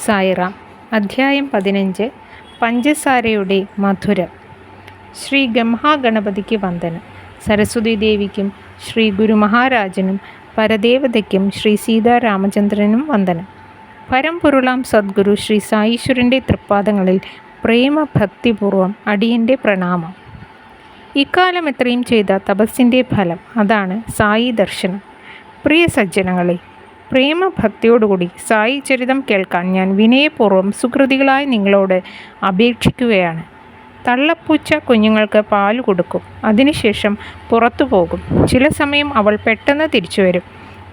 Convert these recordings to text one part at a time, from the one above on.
സായിറാം. അധ്യായം 15. പഞ്ചസാരയുടെ മധുരം. ശ്രീ ഗംഹാഗണപതിക്ക് വന്ദനം. സരസ്വതി ദേവിക്കും ശ്രീ ഗുരുമഹാരാജനും പരദേവതയ്ക്കും ശ്രീ സീതാരാമചന്ദ്രനും വന്ദനം. പരമ്പൊരുളാം സദ്ഗുരു ശ്രീ സായീശ്വരൻ്റെ തൃപ്പാദങ്ങളിൽ പ്രേമഭക്തിപൂർവം അടിയൻ്റെ പ്രണാമം. ഇക്കാലം എത്രയും ചെയ്ത തപസ്സിൻ്റെ ഫലം, അതാണ് സായി ദർശനം. പ്രിയ സജ്ജനങ്ങളെ, പ്രേമഭക്തിയോടുകൂടി സായി ചരിതം കേൾക്കാൻ ഞാൻ വിനയപൂർവ്വം സുകൃതികളായി നിങ്ങളോട് അപേക്ഷിക്കുകയാണ്. തള്ളപ്പൂച്ച കുഞ്ഞുങ്ങൾക്ക് പാല് കൊടുക്കും, അതിനുശേഷം പുറത്തു പോകും. ചില സമയം അവൾ പെട്ടെന്ന് തിരിച്ചു വരും.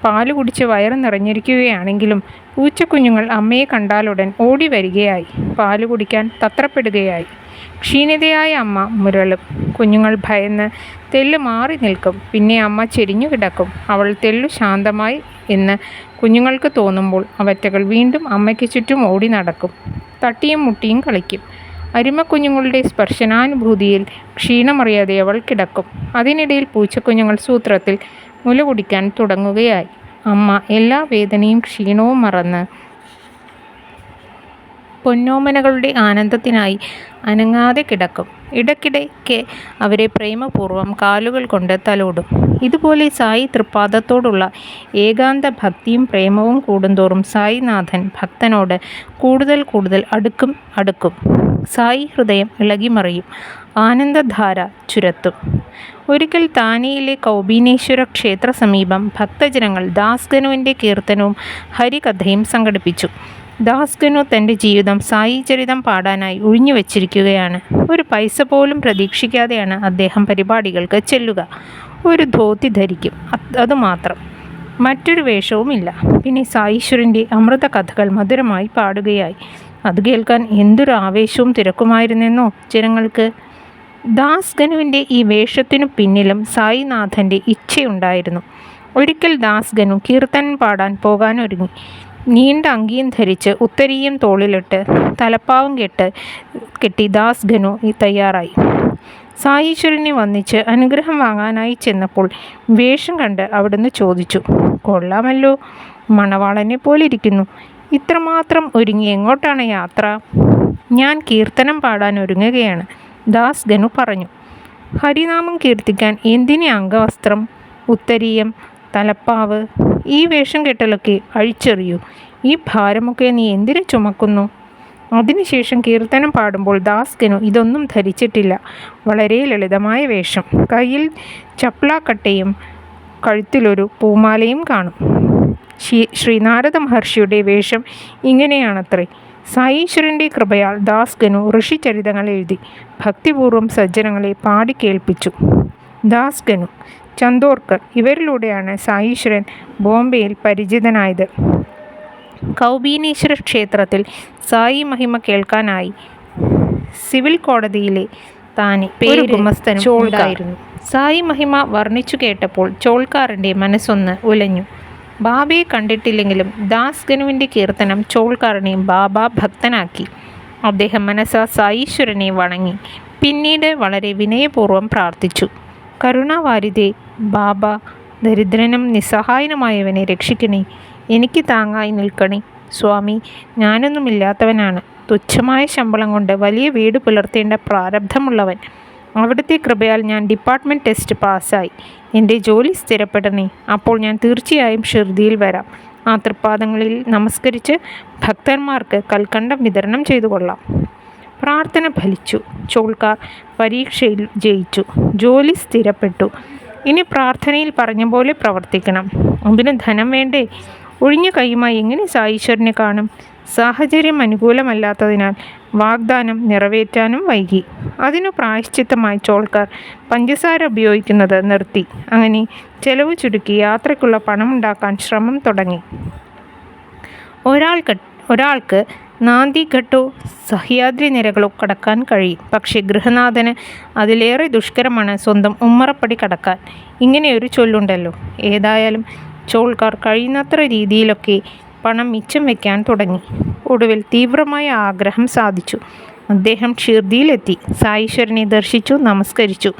പാല് കുടിച്ച് വയറ് നിറഞ്ഞിരിക്കുകയാണെങ്കിലും പൂച്ചക്കുഞ്ഞുങ്ങൾ അമ്മയെ കണ്ടാലുടൻ ഓടി വരികയായി പാല് കുടിക്കാൻ തത്രപ്പെടുകയായി. ക്ഷീണിതയായ അമ്മ മുരളും. കുഞ്ഞുങ്ങൾ ഭയന്ന് തെല്ല് മാറി നിൽക്കും. പിന്നെ അമ്മ ചെരിഞ്ഞു കിടക്കും. അവൾ തെല്ലു ശാന്തമായി എന്ന് കുഞ്ഞുങ്ങൾക്ക് തോന്നുമ്പോൾ അവറ്റകൾ വീണ്ടും അമ്മയ്ക്ക് ചുറ്റും ഓടി നടക്കും. തട്ടിയും മുട്ടിയും കളിക്കും. അരുമക്കുഞ്ഞുങ്ങളുടെ സ്പർശനാനുഭൂതിയിൽ ക്ഷീണമറിയാതെ അവൾ കിടക്കും. അതിനിടയിൽ പൂച്ചക്കുഞ്ഞുങ്ങൾ സൂത്രത്തിൽ മുല കുടിക്കാൻ തുടങ്ങുകയായി. അമ്മ എല്ലാ വേദനയും ക്ഷീണവും മറന്ന് പൊന്നോമനകളുടെ ആനന്ദത്തിനായി അനങ്ങാതെ കിടക്കും. ഇടയ്ക്കിടയ്ക്ക് അവരെ പ്രേമപൂർവ്വം കാലുകൾ കൊണ്ട് തലോടും. ഇതുപോലെ സായി തൃപ്പാദത്തോടുള്ള ഏകാന്ത ഭക്തിയും പ്രേമവും കൂടുന്തോറും സായിനാഥൻ ഭക്തനോട് കൂടുതൽ കൂടുതൽ അടുക്കും. സായി ഹൃദയം ഇളകിമറിയും, ആനന്ദധാര ചുരത്തും. ഒരിക്കൽ താനെയിലെ കൗബീനേശ്വര ക്ഷേത്ര സമീപം ഭക്തജനങ്ങൾ ദാസ്ഗനുവിൻ്റെ കീർത്തനവും ഹരികഥയും സംഘടിപ്പിച്ചു. ദാസ്ഗനു തൻ്റെ ജീവിതം സായി ചരിതം പാടാനായി ഒഴിഞ്ഞു വച്ചിരിക്കുകയാണ്. ഒരു പൈസ പോലും പ്രതീക്ഷിക്കാതെയാണ് അദ്ദേഹം പരിപാടികൾക്ക് ചെല്ലുക. ഒരു ധോത്തി ധരിക്കും, അതുമാത്രം. മറ്റൊരു വേഷവുമില്ല. പിന്നെ സായീശ്വരൻ്റെ അമൃത കഥകൾ മധുരമായി പാടുകയായി. അത് കേൾക്കാൻ എന്തൊരു ആവേശവും തിരക്കുമായിരുന്നെന്നോ ജനങ്ങൾക്ക്. ദാസ്ഗനുവിൻ്റെ ഈ വേഷത്തിനു പിന്നിലും സായിനാഥൻ്റെ ഇച്ഛയുണ്ടായിരുന്നു. ഒരിക്കൽ ദാസ്ഗനു കീർത്തനം പാടാൻ പോകാനൊരുങ്ങി. നീണ്ട അങ്കിയും ധരിച്ച് ഉത്തരീയം തോളിലിട്ട് തലപ്പാവും കെട്ടി ദാസ്ഗനു തയ്യാറായി. സായീശ്വരനെ വന്നിച്ച് അനുഗ്രഹം വാങ്ങാനായി ചെന്നപ്പോൾ വേഷം കണ്ട് അവിടുന്ന് ചോദിച്ചു, കൊള്ളാമല്ലോ, മണവാളനെ പോലിരിക്കുന്നു. ഇത്രമാത്രം ഒരുങ്ങി എങ്ങോട്ടാണ് യാത്ര? ഞാൻ കീർത്തനം പാടാൻ ഒരുങ്ങുകയാണ്, ദാസ്ഗനു പറഞ്ഞു. ഹരിനാമം കീർത്തിക്കാൻ എന്തിന് അംഗവസ്ത്രം, ഉത്തരീയം, തലപ്പാവ്? ഈ വേഷം കെട്ടലൊക്കെ അഴിച്ചെറിയൂ. ഈ ഭാരമൊക്കെ നീ എന്തിനു ചുമക്കുന്നു? അതിനുശേഷം കീർത്തനം പാടുമ്പോൾ ദാസ്ഗനു ഇതൊന്നും ധരിച്ചിട്ടില്ല. വളരെ ലളിതമായ വേഷം. കയ്യിൽ ചപ്ലാക്കട്ടയും കഴുത്തിലൊരു പൂമാലയും കാണും. ശ്രീനാരദ മഹർഷിയുടെ വേഷം ഇങ്ങനെയാണത്രേ. സായീശ്വരൻ്റെ കൃപയാൽ ദാസ്ഗനു ഋഷിചരിതങ്ങൾ എഴുതി ഭക്തിപൂർവ്വം സജ്ജനങ്ങളെ പാടി കേൾപ്പിച്ചു. ദാസ്ഗനു, ചന്ദോർക്കർ ഇവരിലൂടെയാണ് സായീശ്വരൻ ബോംബെയിൽ പരിചിതനായത്. കൗബീനേശ്വര ക്ഷേത്രത്തിൽ സായി മഹിമ കേൾക്കാനായി സിവിൽ കോടതിയിലെ താനെ ഒരു ഗുമസ്തനും ഉണ്ടായിരുന്നു. സായി മഹിമ വർണ്ണിച്ചു കേട്ടപ്പോൾ ചോൾക്കാറിൻ്റെ മനസ്സൊന്ന് ഉലഞ്ഞു. ബാബയെ കണ്ടിട്ടില്ലെങ്കിലും ദാസ്ഗനുവിൻ്റെ കീർത്തനം ചോൾക്കാറിനെ ബാബ ഭക്തനാക്കി. അദ്ദേഹം മനസ്സാ സായീശ്വരനെ വണങ്ങി. പിന്നീട് വളരെ വിനയപൂർവ്വം പ്രാർത്ഥിച്ചു, കരുണാവാരിധേ ബാബ, ദരിദ്രനും നിസ്സഹായനുമായവനെ രക്ഷിക്കണേ, എനിക്ക് താങ്ങായി നിൽക്കണേ. സ്വാമി, ഞാനൊന്നുമില്ലാത്തവനാണ്. തുച്ഛമായ ശമ്പളം കൊണ്ട് വലിയ വീട് പുലർത്തേണ്ട പ്രാരബ്ധമുള്ളവൻ. അവിടുത്തെ കൃപയാൽ ഞാൻ ഡിപ്പാർട്ട്മെൻറ്റ് ടെസ്റ്റ് പാസ്സായി. എൻ്റെ ജോലി സ്ഥിരപ്പെടണേ. അപ്പോൾ ഞാൻ തീർച്ചയായും ഷിർദിയിൽ വരാം. ആ തൃപ്പാദങ്ങളിൽ നമസ്കരിച്ച് ഭക്തന്മാർക്ക് കൽക്കണ്ടം വിതരണം ചെയ്തു കൊള്ളാം. പ്രാർത്ഥന ഫലിച്ചു. ചോൾക്കാർ പരീക്ഷയിൽ ജയിച്ചു. ജോലി സ്ഥിരപ്പെട്ടു. ഇനി പ്രാർത്ഥനയിൽ പറഞ്ഞ പോലെ പ്രവർത്തിക്കണം. അതിന് ധനം വേണ്ടേ? ഒഴിഞ്ഞ കൈയുമായി എങ്ങനെ സായീശ്വരനെ കാണും? സാഹചര്യം അനുകൂലമല്ലാത്തതിനാൽ വാഗ്ദാനം നിറവേറ്റാനും വൈകി. അതിനു പ്രായശ്ചിത്തമായി ചോൾക്കാർ പഞ്ചസാര ഉപയോഗിക്കുന്നത് നിർത്തി. അങ്ങനെ ചെലവ് ചുരുക്കി യാത്രയ്ക്കുള്ള പണമുണ്ടാക്കാൻ ശ്രമം തുടങ്ങി. ഒരാൾക്ക് നാന്ദിഘട്ടോ സഹ്യാദ്രി നിരകളോ കടക്കാൻ കഴിയും. പക്ഷേ ഗൃഹനാഥന് അതിലേറെ ദുഷ്കരമാണ് സ്വന്തം ഉമ്മറപ്പടി കടക്കാൻ. ഇങ്ങനെയൊരു ചൊല്ലുണ്ടല്ലോ. ഏതായാലും ചോൾക്കാർ കഴിയുന്നത്ര രീതിയിലൊക്കെ പണം മിച്ചം വയ്ക്കാൻ തുടങ്ങി. ഒടുവിൽ തീവ്രമായ ആഗ്രഹം സാധിച്ചു. അദ്ദേഹം ഷിർദിയിലെത്തി. സായീശ്വരനെ ദർശിച്ചു, നമസ്കരിച്ചു.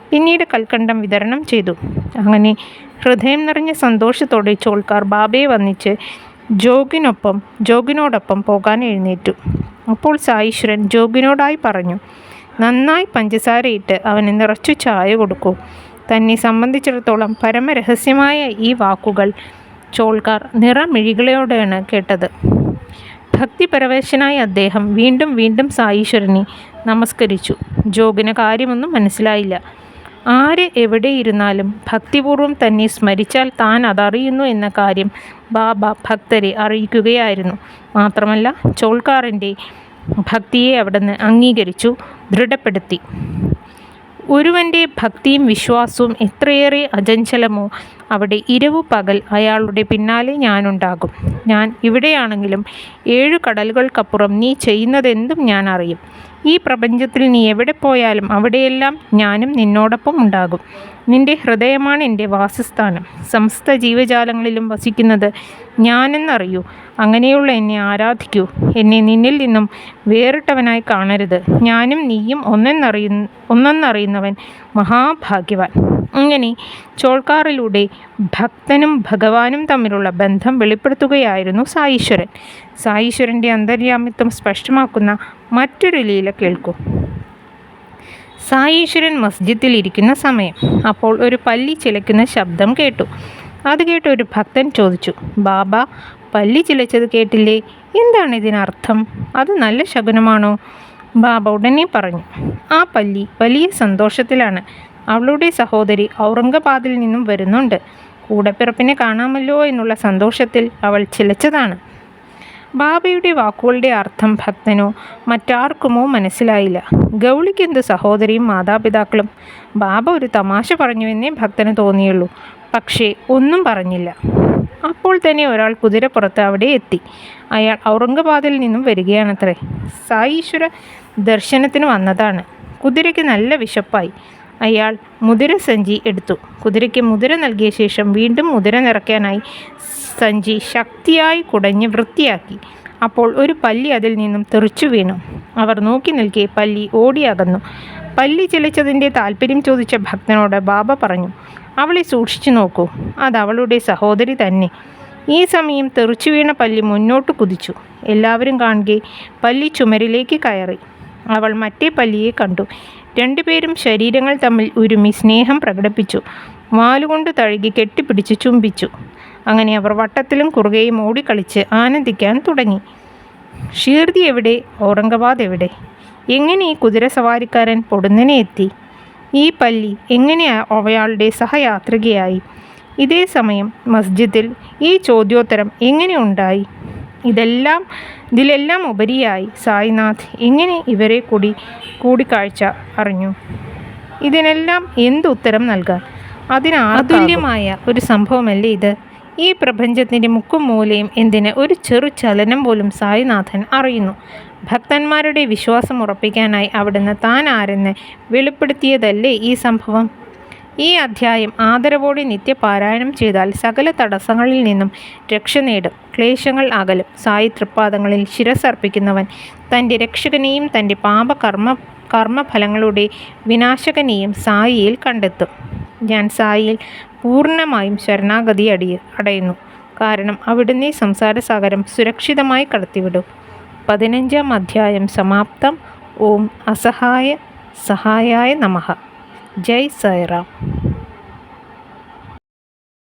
പിന്നീട് കൽക്കണ്ടം വിതരണം ചെയ്തു. അങ്ങനെ ഹൃദയം നിറഞ്ഞ സന്തോഷത്തോടെ ചോൾക്കാർ ബാബയെ വന്നിച്ച് ജോഗിനോടൊപ്പം പോകാൻ എഴുന്നേറ്റു. അപ്പോൾ സായീശ്വരൻ ജോഗിനോടായി പറഞ്ഞു, നന്നായി പഞ്ചസാരയിട്ട് അവന് നിറച്ചു ചായ കൊടുക്കൂ. തന്നെ സംബന്ധിച്ചിടത്തോളം പരമരഹസ്യമായ ഈ വാക്കുകൾ ചോൾക്കാർ നിറമിഴികളോടെയാണ് കേട്ടത്. ഭക്തിപരവശനായ അദ്ദേഹം വീണ്ടും വീണ്ടും സായീശ്വരനെ നമസ്കരിച്ചു. ജോഗിന് കാര്യമൊന്നും മനസ്സിലായില്ല. ആര് എവിടെയിരുന്നാലും ഭക്തിപൂർവം തന്നെ സ്മരിച്ചാൽ താൻ അതറിയുന്നു എന്ന കാര്യം ബാബ ഭക്തരെ അറിയിക്കുകയായിരുന്നു. മാത്രമല്ല, ചോൾക്കാറിൻ്റെ ഭക്തിയെ അവിടുന്ന് അംഗീകരിച്ചു, ദൃഢപ്പെടുത്തി. ഒരുവൻ്റെ ഭക്തിയും വിശ്വാസവും എത്രയേറെ അചഞ്ചലമോ അവിടെ ഇരവു പകൽ അയാളുടെ പിന്നാലെ ഞാനുണ്ടാകും. ഞാൻ ഇവിടെയാണെങ്കിലും 7 കടലുകൾക്കപ്പുറം നീ ചെയ്യുന്നതെന്തും ഞാൻ അറിയും. ഈ പ്രപഞ്ചത്തിൽ നീ എവിടെ പോയാലും അവിടെയെല്ലാം ഞാനും നിന്നോടൊപ്പം ഉണ്ടാകും. നിന്റെ ഹൃദയമാണ് എൻ്റെ വാസസ്ഥാനം. സമസ്ത ജീവജാലങ്ങളിലും വസിക്കുന്നത് ഞാനെന്നറിയൂ. അങ്ങനെയുള്ള എന്നെ ആരാധിക്കൂ. എന്നെ നിന്നിൽ നിന്നും വേറിട്ടവനായി കാണരുത്. ഞാനും നീയും ഒന്നെന്നറിയുന്നവൻ മഹാഭാഗ്യവാൻ. അങ്ങനെ ചോൾക്കാറിലൂടെ ഭക്തനും ഭഗവാനും തമ്മിലുള്ള ബന്ധം വെളിപ്പെടുത്തുകയായിരുന്നു സായീശ്വരൻ. സായീശ്വരൻ്റെ അന്തര്യാമിത്വം സ്പഷ്ടമാക്കുന്ന മറ്റൊരു ലീല കേൾക്കൂ. സായീശ്വരൻ മസ്ജിദിൽ ഇരിക്കുന്ന സമയം. അപ്പോൾ ഒരു പല്ലി ചിലയ്ക്കുന്ന ശബ്ദം കേട്ടു. അത് കേട്ട് ഒരു ഭക്തൻ ചോദിച്ചു, ബാബ, പല്ലി ചിലച്ചത് കേട്ടില്ലേ? എന്താണ് ഇതിനർത്ഥം? അത് നല്ല ശകുനമാണോ? ബാബ ഉടനെ പറഞ്ഞു, ആ പല്ലി വലിയ സന്തോഷത്തിലാണ്. അവളുടെ സഹോദരി ഔറംഗബാദിൽ നിന്നും വരുന്നുണ്ട്. കൂടപ്പിറപ്പിനെ കാണാമല്ലോ എന്നുള്ള സന്തോഷത്തിൽ അവൾ ചിലച്ചതാണ്. ബാബയുടെ വാക്കുകളുടെ അർത്ഥം ഭക്തനോ മറ്റാർക്കുമോ മനസ്സിലായില്ല. ഗൗളിക്കെന്ത് സഹോദരിയും മാതാപിതാക്കളും? ബാബ ഒരു തമാശ പറഞ്ഞുവെന്നേ ഭക്തന് തോന്നിയുള്ളൂ. പക്ഷേ ഒന്നും പറഞ്ഞില്ല. അപ്പോൾ തന്നെ ഒരാൾ കുതിരപ്പുറത്ത് അവിടെ എത്തി. അയാൾ ഔറംഗബാദിൽ നിന്നും വരികയാണത്രേ. സായീശ്വര ദർശനത്തിന് വന്നതാണ്. കുതിരയ്ക്ക് നല്ല വിശപ്പായി. അയാൾ മുതിരസഞ്ചി എടുത്തു. കുതിരയ്ക്ക് മുതിര നൽകിയ ശേഷം വീണ്ടും മുതിര നിറയ്ക്കാനായി സഞ്ചി ശക്തിയായി കുടഞ്ഞ് വൃത്തിയാക്കി. അപ്പോൾ ഒരു പല്ലി അതിൽ നിന്നും തെറിച്ചു വീണു. അവർ നോക്കി നിൽക്കെ പല്ലി ഓടിയകന്നു. പല്ലി ചിലച്ചതിൻ്റെ താല്പര്യം ചോദിച്ച ഭക്തനോട് ബാബ പറഞ്ഞു, അവളെ സൂക്ഷിച്ചു നോക്കൂ, അത് അവളുടെ സഹോദരി തന്നെ. ഈ സമയം തെറിച്ചു വീണ പല്ലി മുന്നോട്ട് കുതിച്ചു. എല്ലാവരും കാണുകെ പല്ലി ചുമരിലേക്ക് കയറി. അവൾ മറ്റേ പല്ലിയെ കണ്ടു. രണ്ടുപേരും ശരീരങ്ങൾ തമ്മിൽ ഉരുമി സ്നേഹം പ്രകടിപ്പിച്ചു. വാലുകൊണ്ട് തഴുകി കെട്ടിപ്പിടിച്ച് ചുംബിച്ചു. അങ്ങനെ അവർ വട്ടത്തിലും കുറുകയും ഓടിക്കളിച്ച് ആനന്ദിക്കാൻ തുടങ്ങി. ഷീർദി എവിടെ? ഔറംഗബാദ് എവിടെ? എങ്ങനെ ഈ കുതിരസവാരിക്കാരൻ പൊടുന്നനെ എത്തി? ഈ പല്ലി എങ്ങനെ അവയാളുടെ സഹയാത്രികയായി? ഇതേ സമയം മസ്ജിദിൽ ഈ ചോദ്യോത്തരം എങ്ങനെ ഉണ്ടായി? ഇതിലെല്ലാം ഉപരിയായി സായിനാഥ് എങ്ങനെ ഇവരെ കൂടിക്കാഴ്ച അറിഞ്ഞു? ഇതിനെല്ലാം എന്തുത്തരം നൽകാൻ? അതുല്യമായ ഒരു സംഭവമല്ലേ ഇത്? ഈ പ്രപഞ്ചത്തിൻ്റെ മുക്കും മൂലയും എന്തിന് ഒരു ചെറു ചലനം പോലും സായിനാഥൻ അറിയുന്നു. ഭക്തന്മാരുടെ വിശ്വാസം ഉറപ്പിക്കാനായി അവിടുന്ന് താൻ ആരെന്ന് വെളിപ്പെടുത്തിയതല്ലേ ഈ സംഭവം? ഈ അധ്യായം ആദരവോടെ നിത്യപാരായണം ചെയ്താൽ സകല തടസ്സങ്ങളിൽ നിന്നും രക്ഷ നേടും, ക്ലേശങ്ങൾ അകലും. സായി തൃപ്പാദങ്ങളിൽ ശിരസർപ്പിക്കുന്നവൻ തൻ്റെ രക്ഷകനെയും തൻ്റെ കർമ്മഫലങ്ങളുടെ വിനാശകനെയും സായിയിൽ കണ്ടെത്തും. ഞാൻ സായിയിൽ പൂർണ്ണമായും ശരണാഗതി അടയുന്നു. കാരണം അവിടുന്ന് സംസാരസാഗരം സുരക്ഷിതമായി കടത്തിവിടും. 15-ാം അധ്യായം സമാപ്തം. ഓം സഹായായ നമഃ. ജയ് സായിറാം.